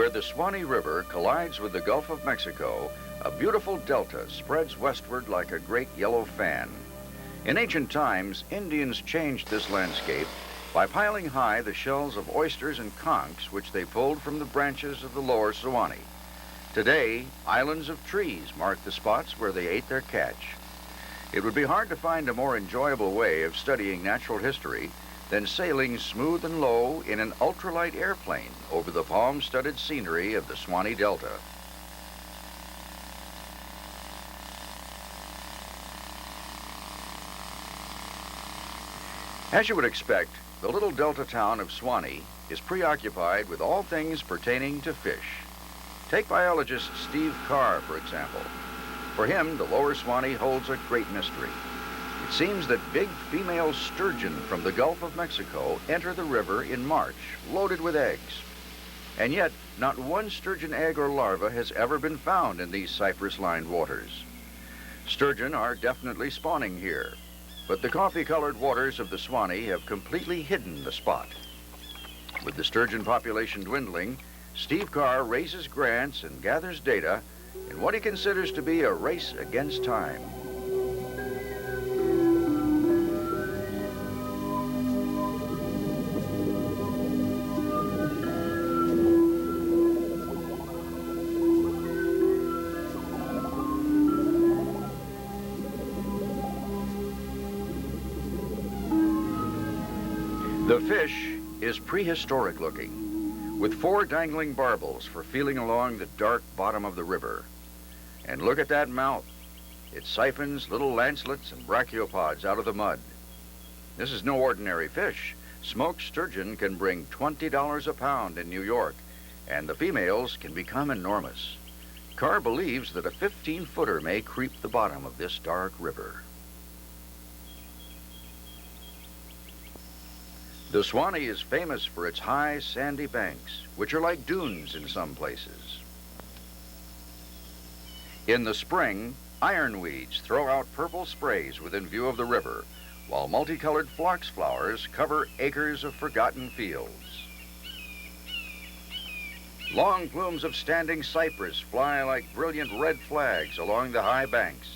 Where the Suwannee River collides with the Gulf of Mexico, a beautiful delta spreads westward like a great yellow fan. In ancient times, Indians changed this landscape by piling high the shells of oysters and conchs which they pulled from the branches of the lower Suwannee. Today, islands of trees mark the spots where they ate their catch. It would be hard to find a more enjoyable way of studying natural history than sailing smooth and low in an ultralight airplane over the palm-studded scenery of the Suwannee Delta. As you would expect, the little delta town of Suwannee is preoccupied with all things pertaining to fish. Take biologist Steve Carr, for example. For him, the lower Suwannee holds a great mystery. It seems that big female sturgeon from the Gulf of Mexico enter the river in March, loaded with eggs. And yet, not one sturgeon egg or larva has ever been found in these cypress-lined waters. Sturgeon are definitely spawning here, but the coffee-colored waters of the Suwannee have completely hidden the spot. With the sturgeon population dwindling, Steve Carr raises grants and gathers data in what he considers to be a race against time. The fish is prehistoric looking, with 4 dangling barbels for feeling along the dark bottom of the river. And look at that mouth. It siphons little lancelets and brachiopods out of the mud. This is no ordinary fish. Smoked sturgeon can bring $20 a pound in New York, and the females can become enormous. Carr believes that a 15-footer may creep the bottom of this dark river. The Suwannee is famous for its high, sandy banks, which are like dunes in some places. In the spring, ironweeds throw out purple sprays within view of the river, while multicolored phlox flowers cover acres of forgotten fields. Long plumes of standing cypress fly like brilliant red flags along the high banks.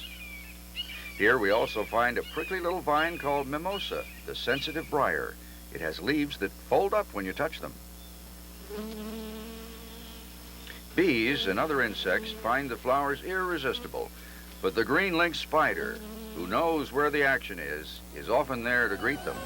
Here we also find a prickly little vine called mimosa, the sensitive briar. It has leaves that fold up when you touch them. Bees and other insects find the flowers irresistible, but the green lynx spider, who knows where the action is often there to greet them.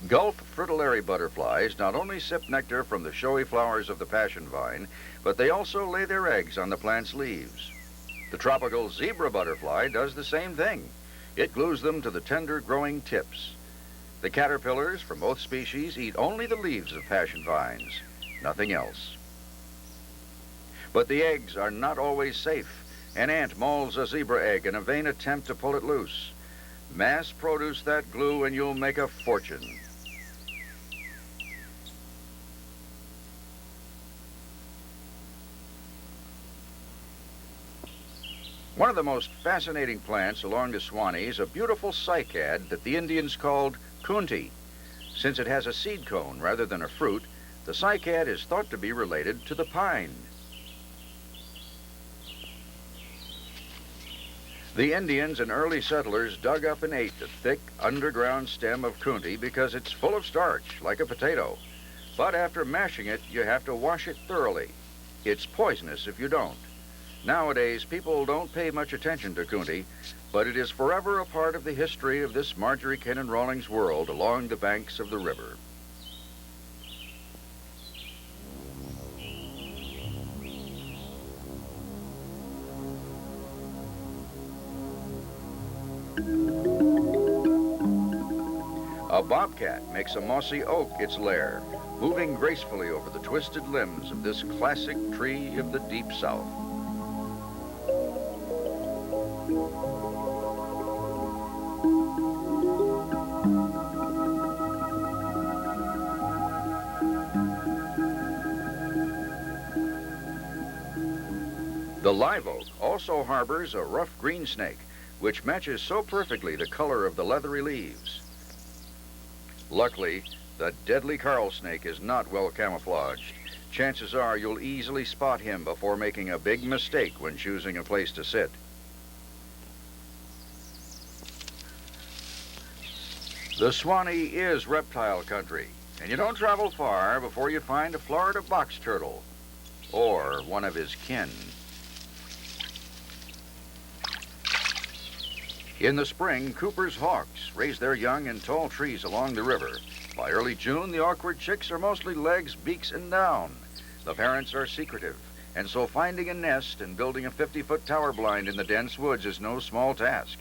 Gulf fritillary butterflies not only sip nectar from the showy flowers of the passion vine, but they also lay their eggs on the plant's leaves. The tropical zebra butterfly does the same thing. It glues them to the tender growing tips. The caterpillars from both species eat only the leaves of passion vines, nothing else. But the eggs are not always safe. An ant mauls a zebra egg in a vain attempt to pull it loose. Mass produce that glue and you'll make a fortune. One of the most fascinating plants along the Suwannee is a beautiful cycad that the Indians called kunti. Since it has a seed cone rather than a fruit, the cycad is thought to be related to the pine. The Indians and early settlers dug up and ate the thick underground stem of kunti because it's full of starch, like a potato. But after mashing it, you have to wash it thoroughly. It's poisonous if you don't. Nowadays, people don't pay much attention to kunti, but it is forever a part of the history of this Marjorie Kinnan Rawlings world along the banks of the river. A bobcat makes a mossy oak its lair, moving gracefully over the twisted limbs of this classic tree of the Deep South. The The live oak also harbors a rough green snake, which matches so perfectly the color of the leathery leaves. Luckily, the deadly coral snake is not well camouflaged. Chances are you'll easily spot him before making a big mistake when choosing a place to sit. The Suwannee is reptile country, and you don't travel far before you find a Florida box turtle, or one of his kin. In the spring, Cooper's hawks raise their young in tall trees along the river. By early June, the awkward chicks are mostly legs, beaks, and down. The parents are secretive, and so finding a nest and building a 50-foot tower blind in the dense woods is no small task.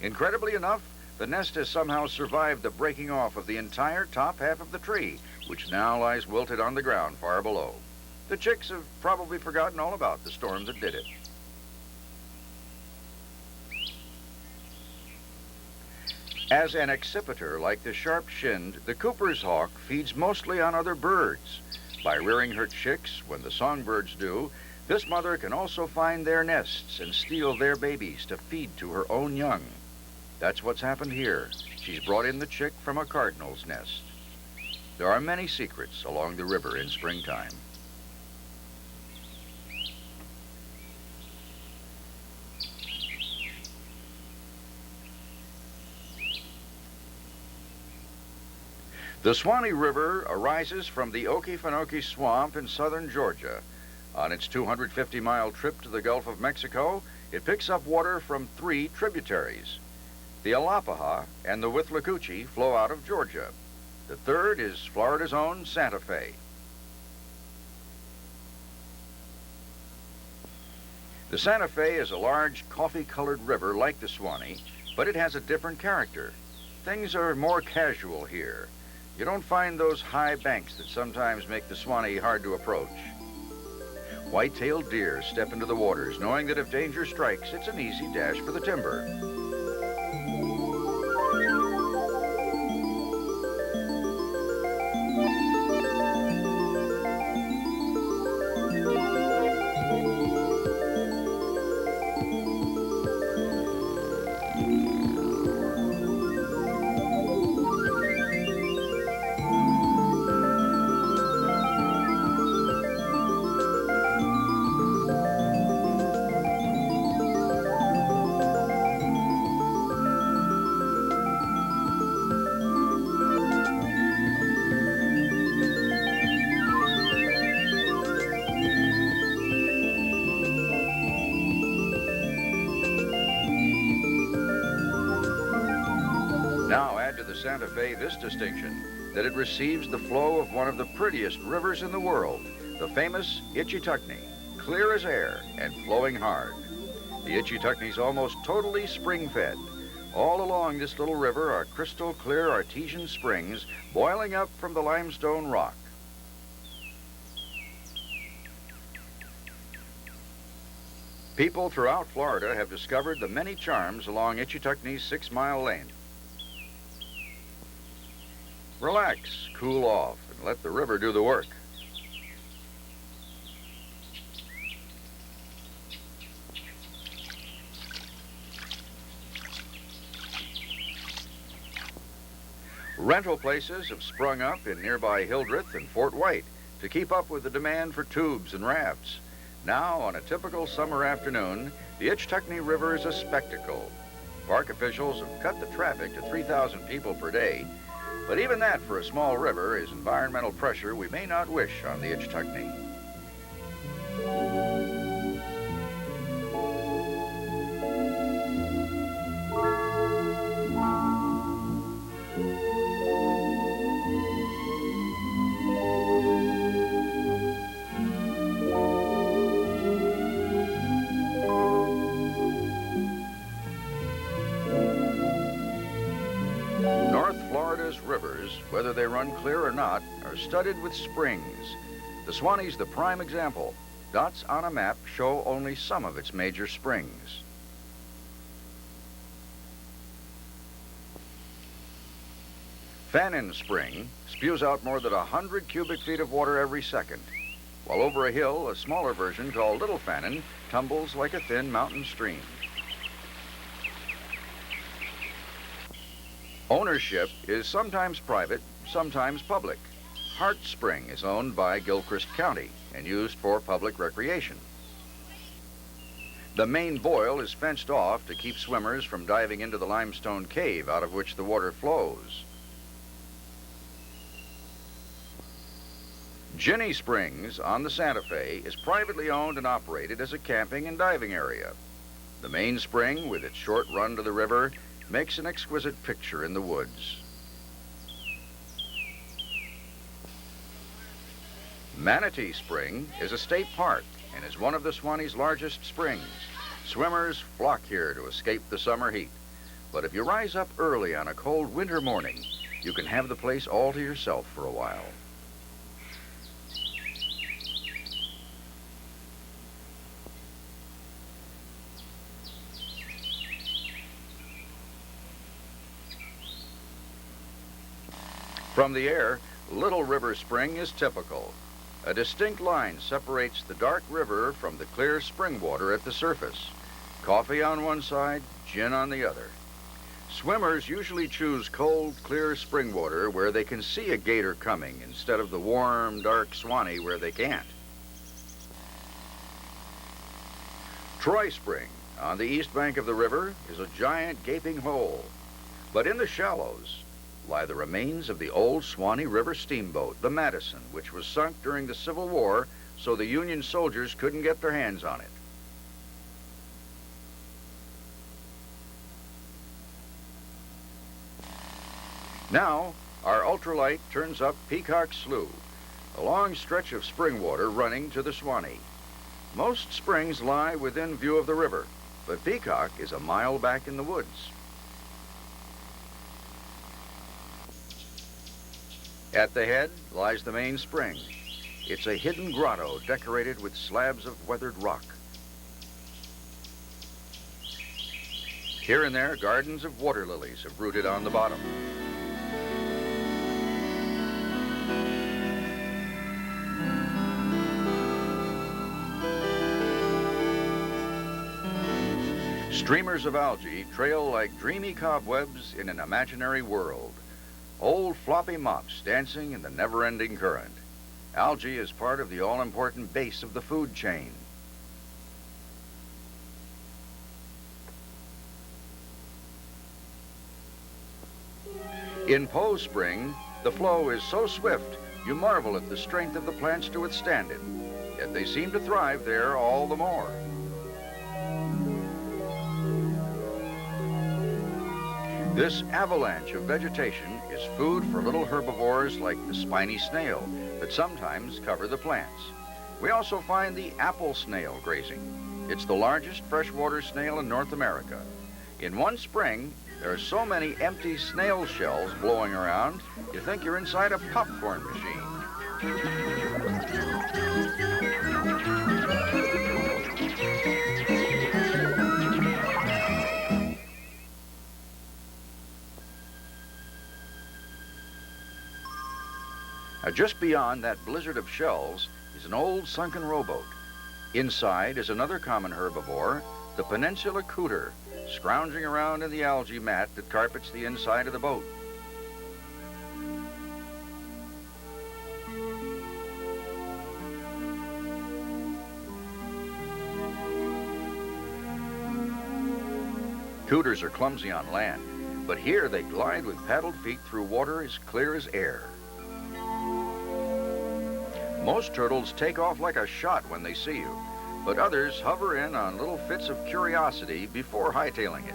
Incredibly enough, the nest has somehow survived the breaking off of the entire top half of the tree, which now lies wilted on the ground far below. The chicks have probably forgotten all about the storm that did it. As an accipiter like the sharp-shinned, the Cooper's hawk feeds mostly on other birds. By rearing her chicks when the songbirds do, this mother can also find their nests and steal their babies to feed to her own young. That's what's happened here. She's brought in the chick from a cardinal's nest. There are many secrets along the river in springtime. The Suwannee River arises from the Okefenokee Swamp in southern Georgia. On its 250-mile trip to the Gulf of Mexico, it picks up water from 3 tributaries. The Alapaha and the Withlacoochee flow out of Georgia. The third is Florida's own Santa Fe. The Santa Fe is a large coffee-colored river like the Suwannee, but it has a different character. Things are more casual here. You don't find those high banks that sometimes make the Suwannee hard to approach. White-tailed deer step into the waters, knowing that if danger strikes, it's an easy dash for the timber. Now add to the Santa Fe this distinction, that it receives the flow of one of the prettiest rivers in the world, the famous Itchitucknee, clear as air and flowing hard. The Itchitucknee's almost totally spring-fed. All along this little river are crystal clear artesian springs boiling up from the limestone rock. People throughout Florida have discovered the many charms along Itchitucknee's 6-mile length. Relax, cool off, and let the river do the work. Rental places have sprung up in nearby Hildreth and Fort White to keep up with the demand for tubes and rafts. Now, on a typical summer afternoon, the Itchitucknee River is a spectacle. Park officials have cut the traffic to 3,000 people per day, but even that for a small river is environmental pressure we may not wish on the Itchitucknee. Florida's rivers, whether they run clear or not, are studded with springs. The Suwannee's the prime example. Dots on a map show only some of its major springs. Fannin Spring spews out more than 100 cubic feet of water every second. while over a hill, a smaller version called Little Fannin tumbles like a thin mountain stream. Ownership is sometimes private, sometimes public. Hart Spring is owned by Gilchrist County and used for public recreation. The main boil is fenced off to keep swimmers from diving into the limestone cave out of which the water flows. Ginny Springs on the Santa Fe is privately owned and operated as a camping and diving area. The main spring, with its short run to the river, makes an exquisite picture in the woods. Manatee Spring is a state park and is one of the Suwannee's largest springs. Swimmers flock here to escape the summer heat. But if you rise up early on a cold winter morning, you can have the place all to yourself for a while. From the air, Little River Spring is typical. A distinct line separates the dark river from the clear spring water at the surface. Coffee on one side, gin on the other. Swimmers usually choose cold, clear spring water where they can see a gator coming instead of the warm, dark Suwannee where they can't. Troy Spring, on the east bank of the river, is a giant gaping hole. But in the shallows lie the remains of the old Suwannee River steamboat, the Madison, which was sunk during the Civil War so the Union soldiers couldn't get their hands on it. Now, our ultralight turns up Peacock Slough, a long stretch of spring water running to the Suwannee. Most springs lie within view of the river, but Peacock is a mile back in the woods. At the head lies the main spring. It's a hidden grotto decorated with slabs of weathered rock. Here and there, gardens of water lilies have rooted on the bottom. Streamers of algae trail like dreamy cobwebs in an imaginary world. Old floppy mops dancing in the never-ending current. Algae is part of the all-important base of the food chain. In Poe Spring, the flow is so swift, you marvel at the strength of the plants to withstand it. Yet they seem to thrive there all the more. This avalanche of vegetation is food for little herbivores like the spiny snail that sometimes cover the plants. We also find the apple snail grazing. It's the largest freshwater snail in North America. In one spring, there are so many empty snail shells blowing around, you think you're inside a popcorn machine. Just beyond that blizzard of shells is an old sunken rowboat. Inside is another common herbivore, the peninsula cooter, scrounging around in the algae mat that carpets the inside of the boat. Cooters are clumsy on land, but here they glide with paddled feet through water as clear as air. Most turtles take off like a shot when they see you, but others hover in on little fits of curiosity before hightailing it.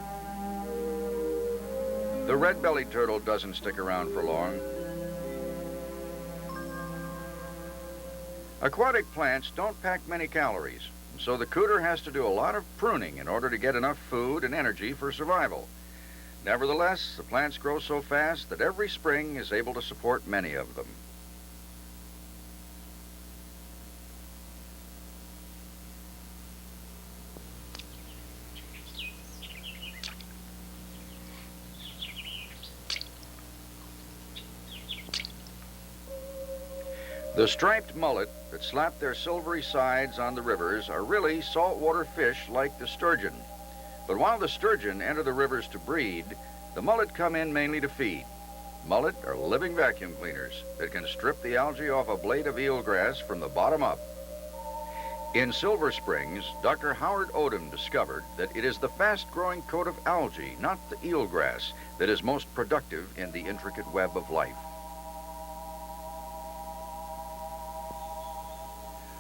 The red-bellied turtle doesn't stick around for long. Aquatic plants don't pack many calories, so the cooter has to do a lot of pruning in order to get enough food and energy for survival. Nevertheless, the plants grow so fast that every spring is able to support many of them. The striped mullet that slap their silvery sides on the rivers are really saltwater fish like the sturgeon. But while the sturgeon enter the rivers to breed, the mullet come in mainly to feed. Mullet are living vacuum cleaners that can strip the algae off a blade of eelgrass from the bottom up. In Silver Springs, Dr. Howard Odom discovered that it is the fast-growing coat of algae, not the eelgrass, that is most productive in the intricate web of life.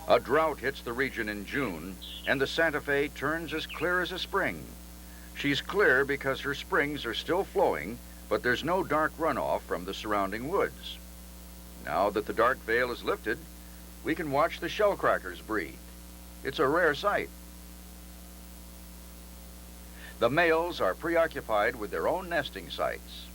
A drought hits the region in June, and the Santa Fe turns as clear as a spring. She's clear because her springs are still flowing, but there's no dark runoff from the surrounding woods. Now that the dark veil is lifted, we can watch the shellcrackers breed. It's a rare sight. The males are preoccupied with their own nesting sites.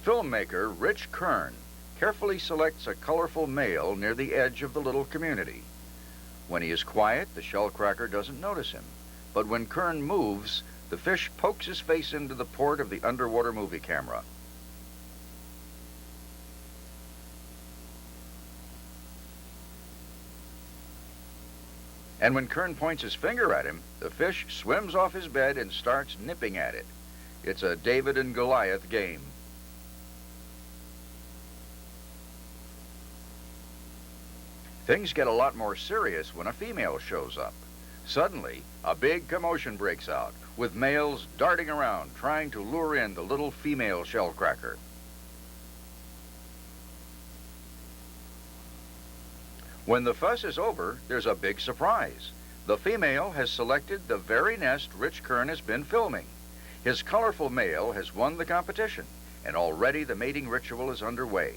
Filmmaker Rich Kern carefully selects a colorful male near the edge of the little community. When he is quiet, the shellcracker doesn't notice him. But when Kern moves, the fish pokes his face into the port of the underwater movie camera. And when Kern points his finger at him, the fish swims off his bed and starts nipping at it. It's a David and Goliath game. Things get a lot more serious when a female shows up. Suddenly, a big commotion breaks out, with males darting around trying to lure in the little female shellcracker. When the fuss is over, there's a big surprise. The female has selected the very nest Rich Kern has been filming. His colorful male has won the competition, and already the mating ritual is underway.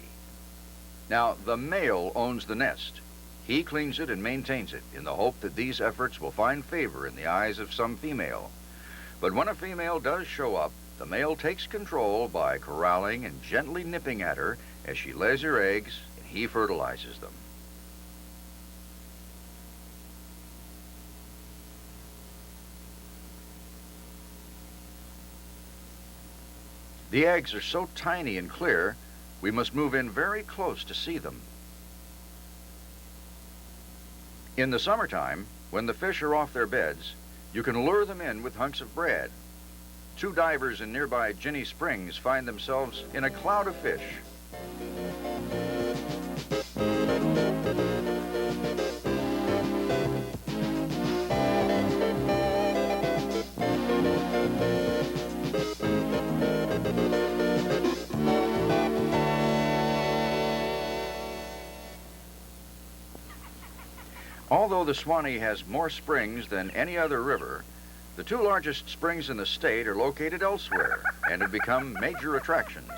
Now, the male owns the nest. He cleans it and maintains it in the hope that these efforts will find favor in the eyes of some female. But when a female does show up, the male takes control by corralling and gently nipping at her as she lays her eggs and he fertilizes them. The eggs are so tiny and clear, we must move in very close to see them. In the summertime, when the fish are off their beds, you can lure them in with hunks of bread. Two divers in nearby Ginny Springs find themselves in a cloud of fish. Although the Suwannee has more springs than any other river, the two largest springs in the state are located elsewhere and have become major attractions.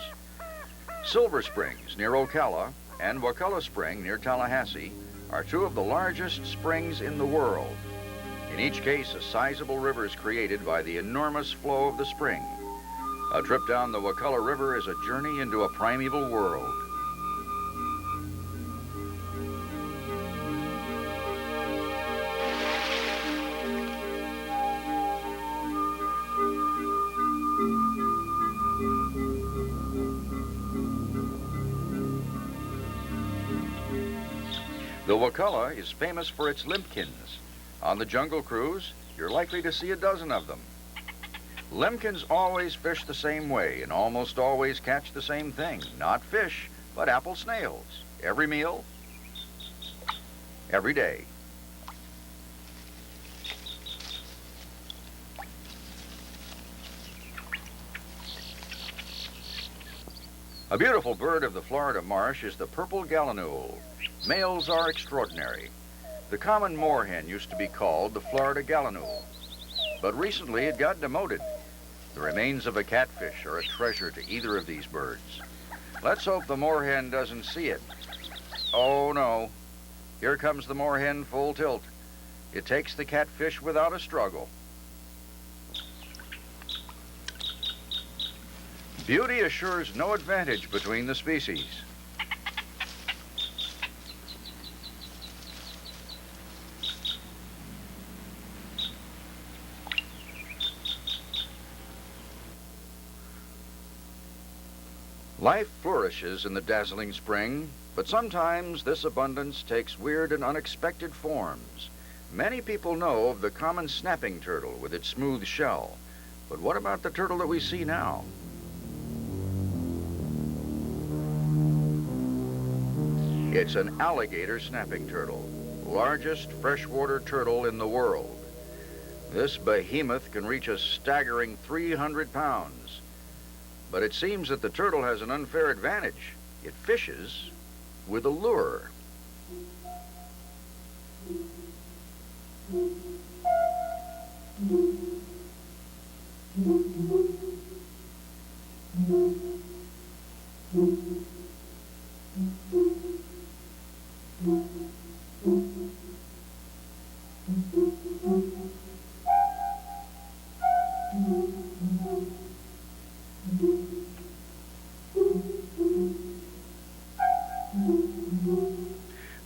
Silver Springs near Ocala and Wakulla Spring near Tallahassee are two of the largest springs in the world. In each case, a sizable river is created by the enormous flow of the spring. A trip down the Wakulla River is a journey into a primeval world. The Wakulla is famous for its limpkins. On the Jungle Cruise, you're likely to see a dozen of them. Limpkins always fish the same way and almost always catch the same thing. Not fish, but apple snails. Every meal, every day. A beautiful bird of the Florida marsh is the purple gallinule. Males are extraordinary. The common moorhen used to be called the Florida gallinule, but recently it got demoted. The remains of a catfish are a treasure to either of these birds. Let's hope the moorhen doesn't see it. Oh no, here comes the moorhen full tilt. It takes the catfish without a struggle. Beauty assures no advantage between the species. Life flourishes in the dazzling spring, but sometimes this abundance takes weird and unexpected forms. Many people know of the common snapping turtle with its smooth shell, but what about the turtle that we see now? It's an alligator snapping turtle, largest freshwater turtle in the world. This behemoth can reach a staggering 300 pounds. But it seems that the turtle has an unfair advantage. It fishes with a lure.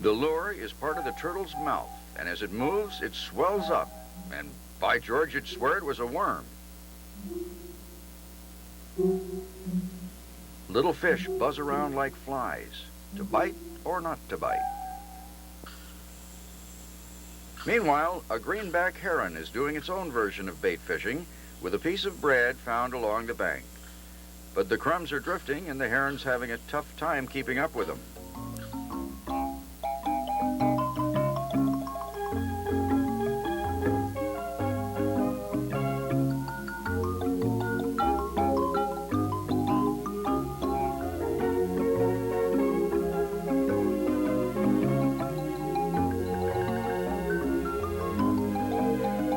The lure is part of the turtle's mouth, and as it moves, it swells up. And by George, you'd swear it was a worm. Little fish buzz around like flies, to bite or not to bite. Meanwhile, a greenback heron is doing its own version of bait fishing with a piece of bread found along the bank. But the crumbs are drifting, and the heron's having a tough time keeping up with them.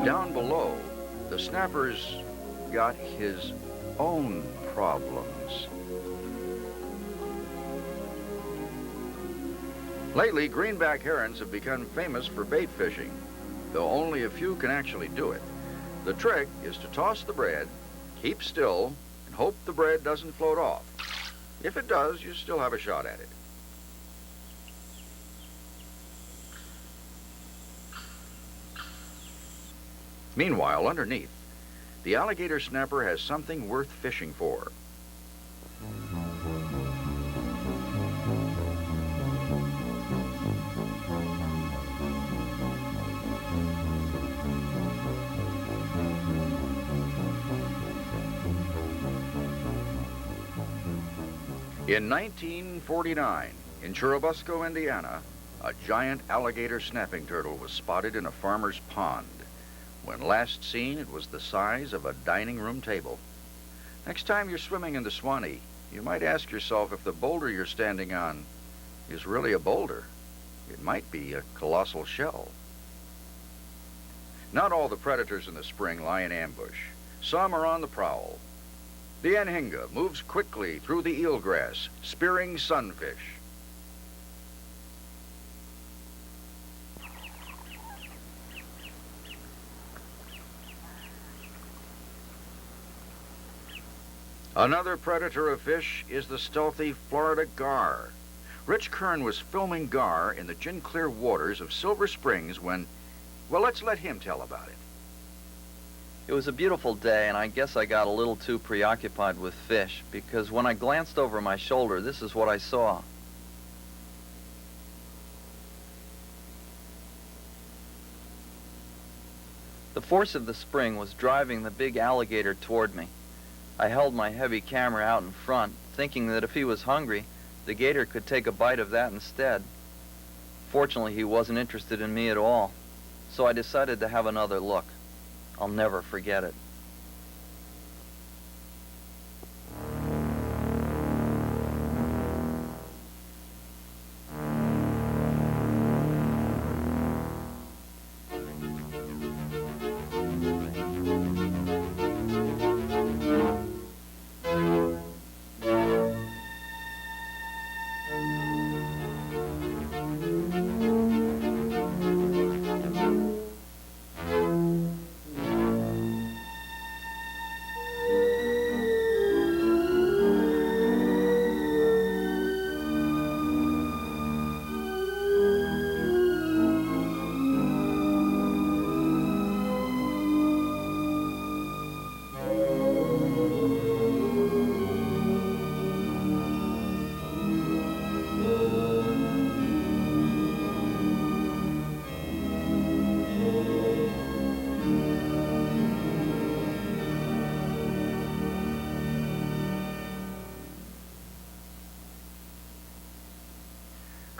Down below, the snapper's got his own problems. Lately, greenback herons have become famous for bait fishing, though only a few can actually do it. The trick is to toss the bread, keep still, and hope the bread doesn't float off. If it does, you still have a shot at it. Meanwhile, underneath, the alligator snapper has something worth fishing for. In 1949, in Churubusco, Indiana, a giant alligator snapping turtle was spotted in a farmer's pond. When last seen, it was the size of a dining room table. Next time you're swimming in the Suwannee, you might ask yourself if the boulder you're standing on is really a boulder. It might be a colossal shell. Not all the predators in the spring lie in ambush. Some are on the prowl. The anhinga moves quickly through the eelgrass, spearing sunfish. Another predator of fish is the stealthy Florida gar. Rich Kern was filming gar in the gin-clear waters of Silver Springs when, well, let's let him tell about it. It was a beautiful day, and I guess I got a little too preoccupied with fish, because when I glanced over my shoulder, this is what I saw. The force of the spring was driving the big alligator toward me. I held my heavy camera out in front, thinking that if he was hungry, the gator could take a bite of that instead. Fortunately, he wasn't interested in me at all, so I decided to have another look. I'll never forget it.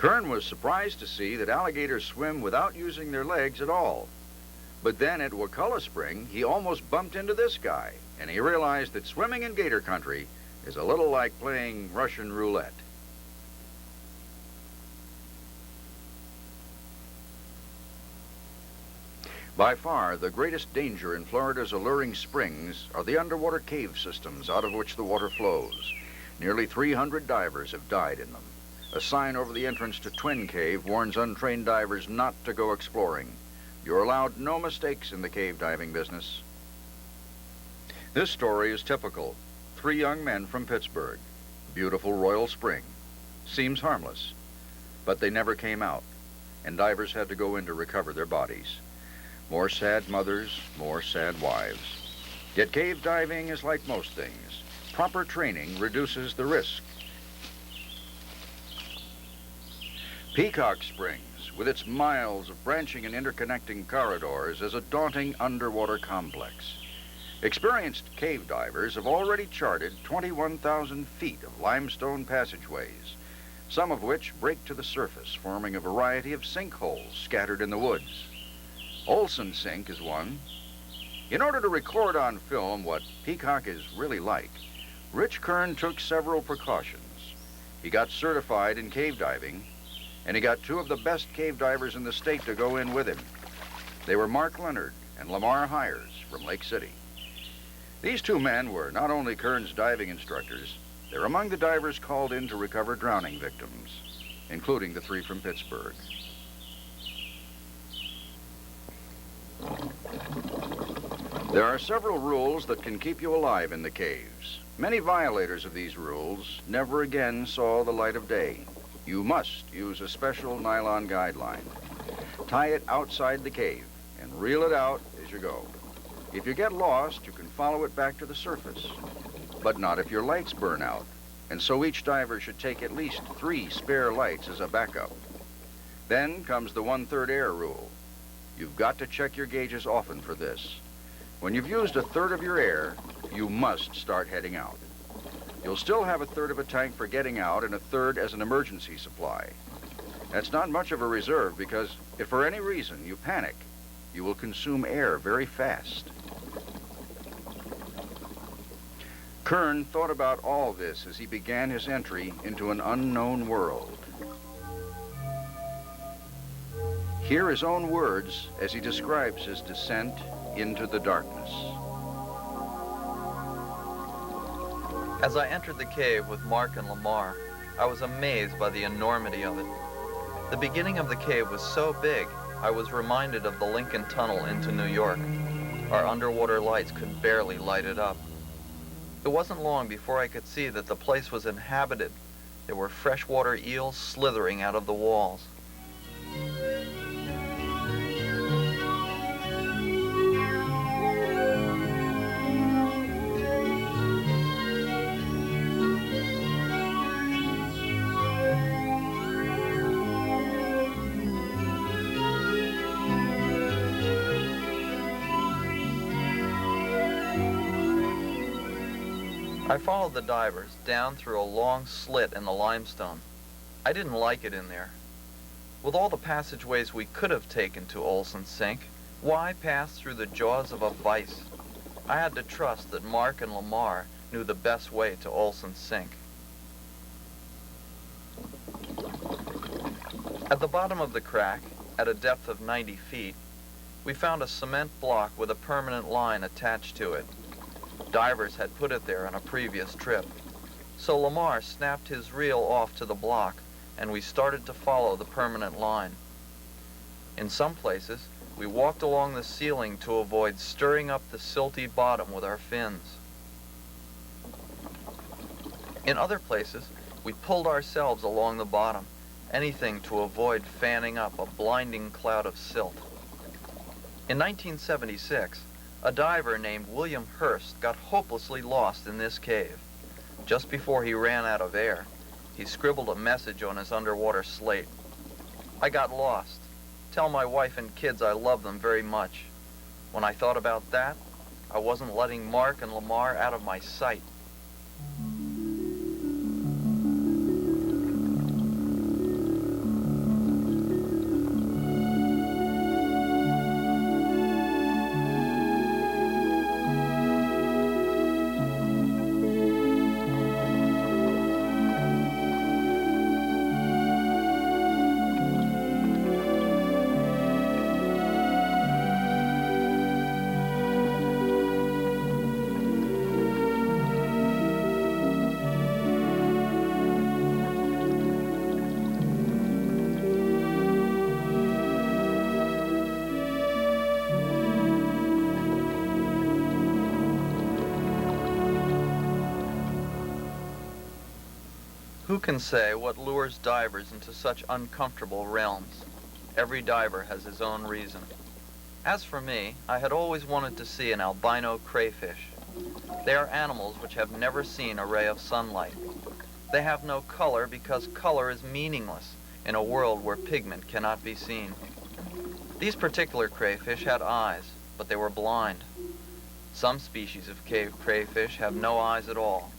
Kern was surprised to see that alligators swim without using their legs at all. But then at Wakulla Spring, he almost bumped into this guy, and he realized that swimming in gator country is a little like playing Russian roulette. By far, the greatest danger in Florida's alluring springs are the underwater cave systems out of which the water flows. Nearly 300 divers have died in them. A sign over the entrance to Twin Cave warns untrained divers not to go exploring. You're allowed no mistakes in the cave diving business. This story is typical. 3 young men from Pittsburgh. Beautiful Royal Spring. Seems harmless, but they never came out, and divers had to go in to recover their bodies. More sad mothers, more sad wives. Yet cave diving is like most things. Proper training reduces the risk. Peacock Springs, with its miles of branching and interconnecting corridors, is a daunting underwater complex. Experienced cave divers have already charted 21,000 feet of limestone passageways, some of which break to the surface, forming a variety of sinkholes scattered in the woods. Olson Sink is one. In order to record on film what Peacock is really like, Rich Kern took several precautions. He got certified in cave diving, and he got 2 of the best cave divers in the state to go in with him. They were Mark Leonard and Lamar Hires from Lake City. These 2 men were not only Kern's diving instructors, they're among the divers called in to recover drowning victims, including the 3 from Pittsburgh. There are several rules that can keep you alive in the caves. Many violators of these rules never again saw the light of day. You must use a special nylon guideline. Tie it outside the cave and reel it out as you go. If you get lost, you can follow it back to the surface, but not if your lights burn out. And so each diver should take at least 3 spare lights as a backup. Then comes the 1/3 air rule. You've got to check your gauges often for this. When you've used 1/3 of your air, you must start heading out. You'll still have 1/3 of a tank for getting out and 1/3 as an emergency supply. That's not much of a reserve because if for any reason you panic, you will consume air very fast. Kern thought about all this as he began his entry into an unknown world. Hear his own words as he describes his descent into the darkness. As I entered the cave with Mark and Lamar, I was amazed by the enormity of it. The beginning of the cave was so big, I was reminded of the Lincoln Tunnel into New York. Our underwater lights could barely light it up. It wasn't long before I could see that the place was inhabited. There were freshwater eels slithering out of the walls. I followed the divers down through a long slit in the limestone. I didn't like it in there. With all the passageways we could have taken to Olson Sink, why pass through the jaws of a vise? I had to trust that Mark and Lamar knew the best way to Olson Sink. At the bottom of the crack, at a depth of 90 feet, we found a cement block with a permanent line attached to it. Divers had put it there on a previous trip. So Lamar snapped his reel off to the block, and we started to follow the permanent line. In some places, we walked along the ceiling to avoid stirring up the silty bottom with our fins. In other places, we pulled ourselves along the bottom, anything to avoid fanning up a blinding cloud of silt. In 1976, a diver named William Hurst got hopelessly lost in this cave. Just before he ran out of air, he scribbled a message on his underwater slate. "I got lost. Tell my wife and kids I love them very much." When I thought about that, I wasn't letting Mark and Lamar out of my sight. Who can say what lures divers into such uncomfortable realms? Every diver has his own reason. As for me, I had always wanted to see an albino crayfish. They are animals which have never seen a ray of sunlight. They have no color because color is meaningless in a world where pigment cannot be seen. These particular crayfish had eyes, but they were blind. Some species of cave crayfish have no eyes at all.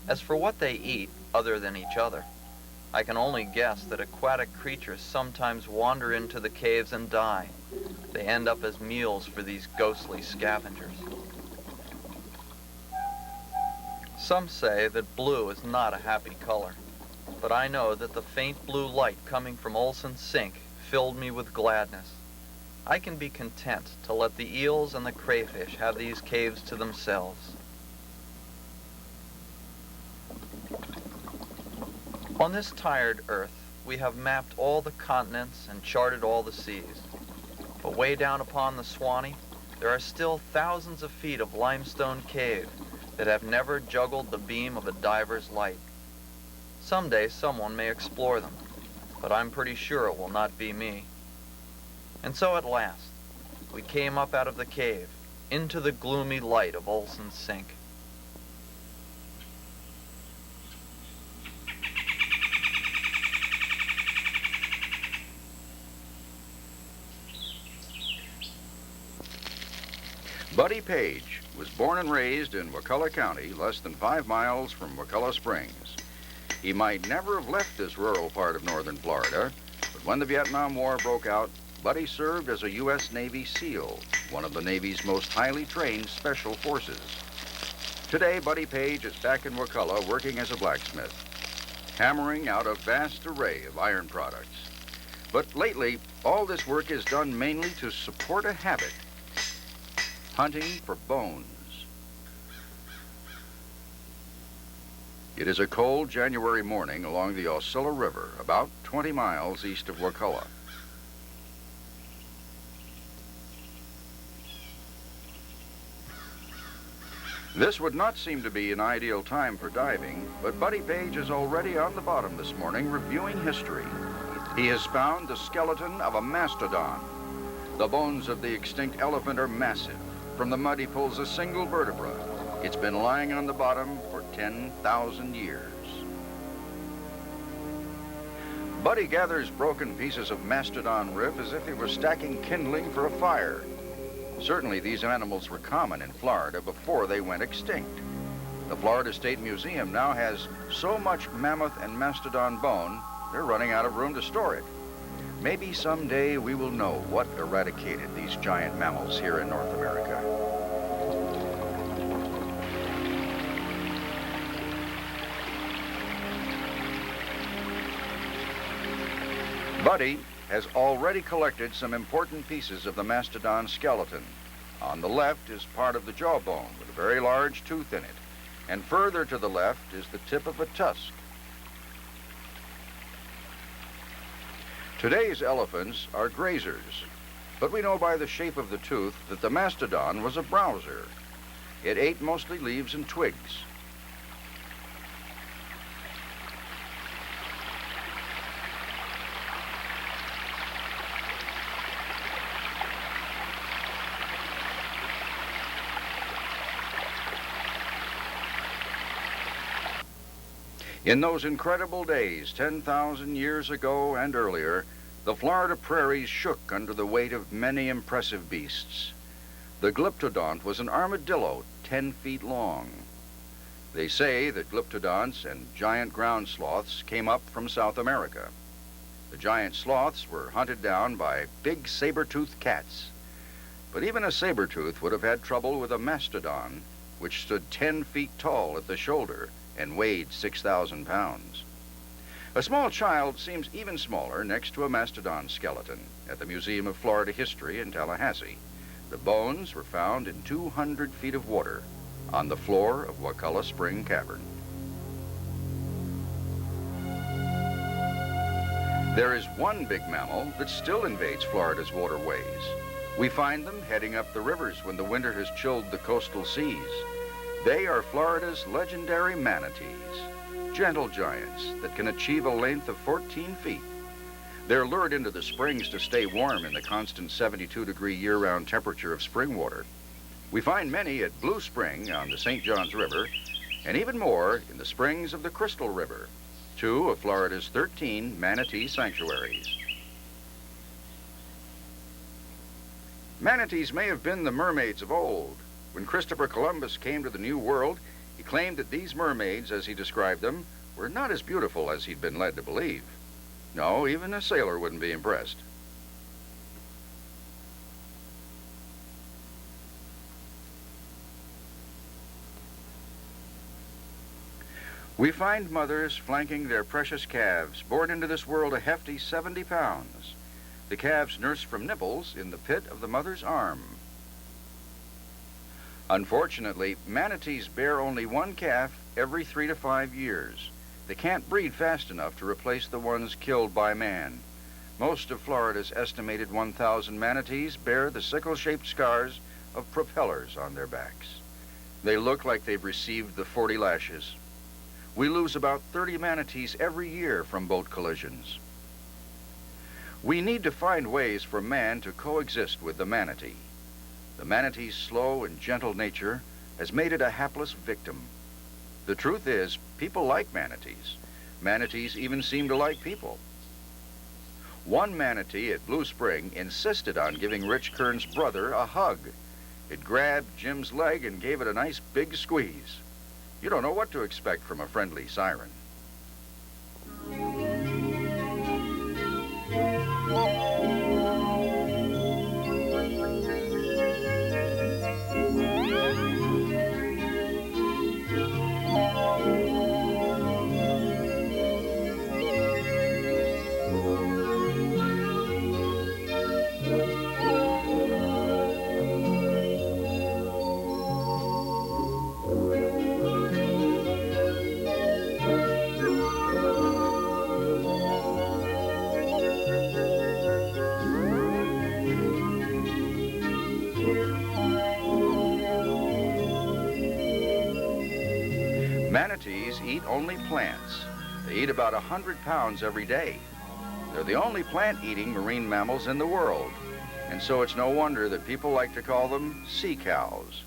As for what they eat, other than each other, I can only guess that aquatic creatures sometimes wander into the caves and die. They end up as meals for these ghostly scavengers. Some say that blue is not a happy color, but I know that the faint blue light coming from Olson's sink filled me with gladness. I can be content to let the eels and the crayfish have these caves to themselves. On this tired earth, we have mapped all the continents and charted all the seas. But way down upon the Suwannee, there are still thousands of feet of limestone cave that have never juggled the beam of a diver's light. Someday someone may explore them, but I'm pretty sure it will not be me. And so at last, we came up out of the cave, into the gloomy light of Olson's sink. Buddy Page was born and raised in Wakulla County, less than 5 miles from Wakulla Springs. He might never have left this rural part of northern Florida, but when the Vietnam War broke out, Buddy served as a U.S. Navy SEAL, one of the Navy's most highly trained special forces. Today, Buddy Page is back in Wakulla working as a blacksmith, hammering out a vast array of iron products. But lately, all this work is done mainly to support a habit: hunting for bones. It is a cold January morning along the Osceola River, about 20 miles east of Wakulla. This would not seem to be an ideal time for diving, but Buddy Page is already on the bottom this morning reviewing history. He has found the skeleton of a mastodon. The bones of the extinct elephant are massive. From the mud he pulls a single vertebra. It's been lying on the bottom for 10,000 years. Buddy gathers broken pieces of mastodon rib as if he were stacking kindling for a fire. Certainly these animals were common in Florida before they went extinct. The Florida State Museum now has so much mammoth and mastodon bone, they're running out of room to store it. Maybe someday we will know what eradicated these giant mammals here in North America. Buddy has already collected some important pieces of the mastodon skeleton. On the left is part of the jawbone with a very large tooth in it, and further to the left is the tip of a tusk. Today's elephants are grazers, but we know by the shape of the tooth that the mastodon was a browser. It ate mostly leaves and twigs. In those incredible days, 10,000 years ago and earlier, the Florida prairies shook under the weight of many impressive beasts. The glyptodont was an armadillo 10 feet long. They say that glyptodonts and giant ground sloths came up from South America. The giant sloths were hunted down by big saber-toothed cats. But even a saber-tooth would have had trouble with a mastodon, which stood 10 feet tall at the shoulder and weighed 6,000 pounds. A small child seems even smaller next to a mastodon skeleton at the Museum of Florida History in Tallahassee. The bones were found in 200 feet of water on the floor of Wakulla Spring Cavern. There is one big mammal that still invades Florida's waterways. We find them heading up the rivers when the winter has chilled the coastal seas. They are Florida's legendary manatees, gentle giants that can achieve a length of 14 feet. They're lured into the springs to stay warm in the constant 72-degree year-round temperature of spring water. We find many at Blue Spring on the St. Johns River, and even more in the springs of the Crystal River, 2 of Florida's 13 manatee sanctuaries. Manatees may have been the mermaids of old. When Christopher Columbus came to the New World, he claimed that these mermaids, as he described them, were not as beautiful as he'd been led to believe. No, even a sailor wouldn't be impressed. We find mothers flanking their precious calves, born into this world a hefty 70 pounds. The calves nurse from nipples in the pit of the mother's arm. Unfortunately, manatees bear only one calf every 3 to 5 years. They can't breed fast enough to replace the ones killed by man. Most of Florida's estimated 1,000 manatees bear the sickle-shaped scars of propellers on their backs. They look like they've received the 40 lashes. We lose about 30 manatees every year from boat collisions. We need to find ways for man to coexist with the manatee. The manatee's slow and gentle nature has made it a hapless victim. The truth is, people like manatees. Manatees even seem to like people. One manatee at Blue Spring insisted on giving Rich Kern's brother a hug. It grabbed Jim's leg and gave it a nice big squeeze. You don't know what to expect from a friendly siren. Manatees eat only plants. They eat about 100 pounds every day. They're the only plant-eating marine mammals in the world, and so it's no wonder that people like to call them sea cows.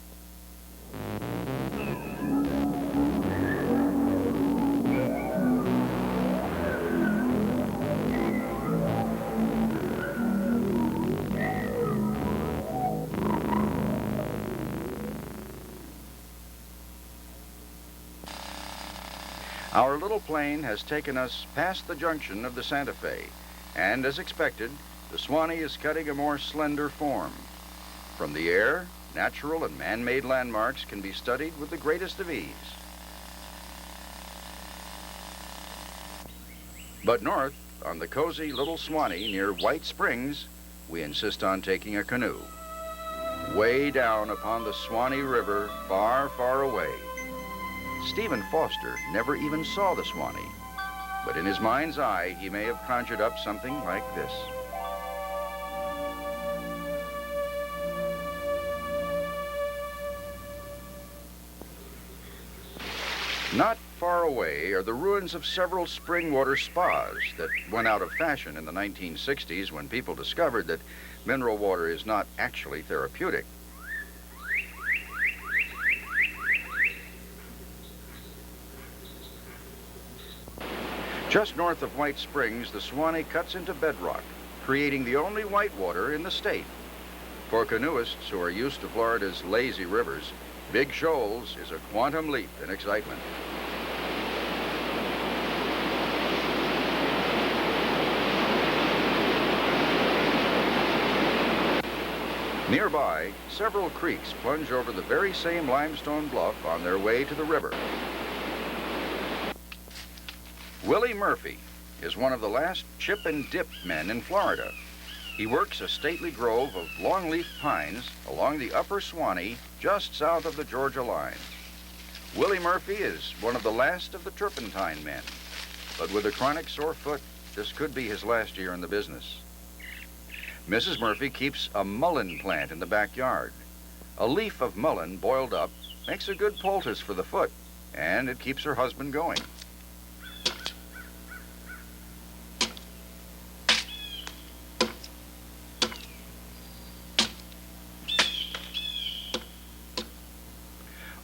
Our little plane has taken us past the junction of the Santa Fe, and as expected, the Suwannee is cutting a more slender form. From the air, natural and man-made landmarks can be studied with the greatest of ease. But north, on the cozy little Suwannee near White Springs, we insist on taking a canoe. Way down upon the Suwannee River, far, far away. Stephen Foster never even saw the Suwannee, but in his mind's eye, he may have conjured up something like this. Not far away are the ruins of several spring water spas that went out of fashion in the 1960s when people discovered that mineral water is not actually therapeutic. Just north of White Springs, the Suwannee cuts into bedrock, creating the only whitewater in the state. For canoeists who are used to Florida's lazy rivers, Big Shoals is a quantum leap in excitement. Nearby, several creeks plunge over the very same limestone bluff on their way to the river. Willie Murphy is one of the last chip and dip men in Florida. He works a stately grove of longleaf pines along the upper Suwannee, just south of the Georgia line. Willie Murphy is one of the last of the turpentine men, but with a chronic sore foot, this could be his last year in the business. Mrs. Murphy keeps a mullein plant in the backyard. A leaf of mullein boiled up makes a good poultice for the foot, and it keeps her husband going.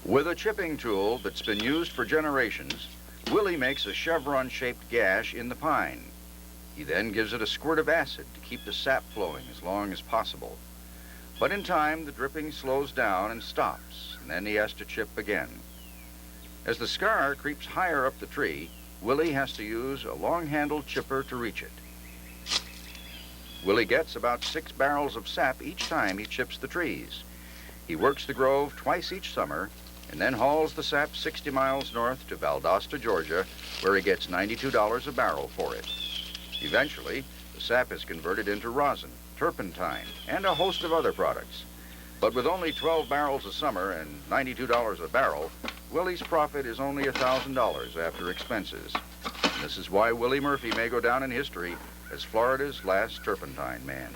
With a chipping tool that's been used for generations, Willie makes a chevron-shaped gash in the pine. He then gives it a squirt of acid to keep the sap flowing as long as possible. But in time, the dripping slows down and stops, and then he has to chip again. As the scar creeps higher up the tree, Willie has to use a long-handled chipper to reach it. Willie gets about 6 barrels of sap each time he chips the trees. He works the grove twice each summer, and then hauls the sap 60 miles north to Valdosta, Georgia, where he gets $92 a barrel for it. Eventually, the sap is converted into rosin, turpentine, and a host of other products. But with only 12 barrels a summer and $92 a barrel, Willie's profit is only $1,000 after expenses. And this is why Willie Murphy may go down in history as Florida's last turpentine man.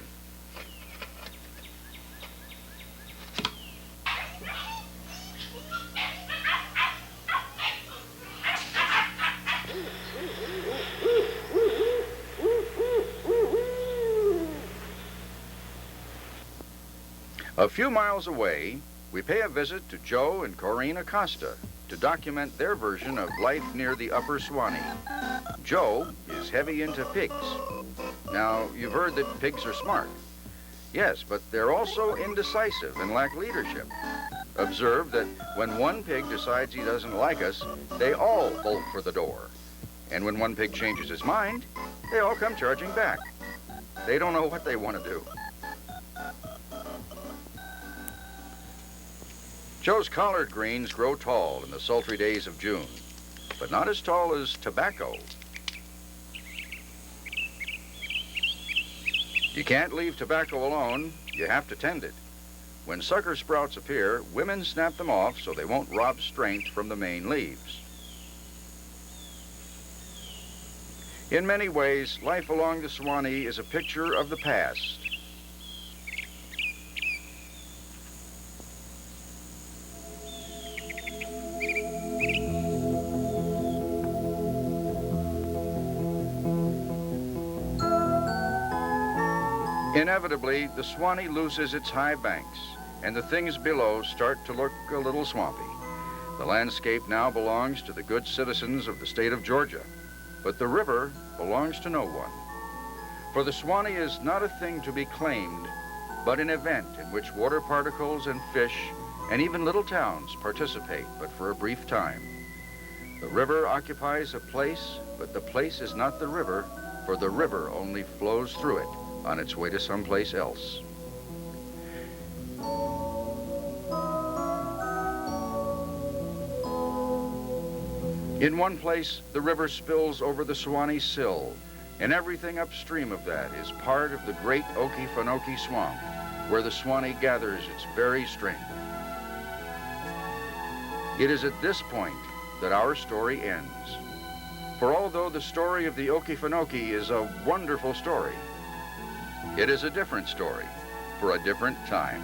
A few miles away, we pay a visit to Joe and Corinne Acosta to document their version of life near the upper Suwannee. Joe is heavy into pigs. Now, you've heard that pigs are smart. Yes, but they're also indecisive and lack leadership. Observe that when one pig decides he doesn't like us, they all bolt for the door. And when one pig changes his mind, they all come charging back. They don't know what they want to do. Joe's collard greens grow tall in the sultry days of June, but not as tall as tobacco. You can't leave tobacco alone, you have to tend it. When sucker sprouts appear, women snap them off so they won't rob strength from the main leaves. In many ways, life along the Suwannee is a picture of the past. Inevitably, the Suwannee loses its high banks, and the things below start to look a little swampy. The landscape now belongs to the good citizens of the state of Georgia, but the river belongs to no one. For the Suwannee is not a thing to be claimed, but an event in which water particles and fish and even little towns participate, but for a brief time. The river occupies a place, but the place is not the river, for the river only flows through it on its way to someplace else. In one place, the river spills over the Suwannee sill, and everything upstream of that is part of the great Okefenokee Swamp, where the Suwannee gathers its very strength. It is at this point that our story ends. For although the story of the Okefenokee is a wonderful story, it is a different story for a different time.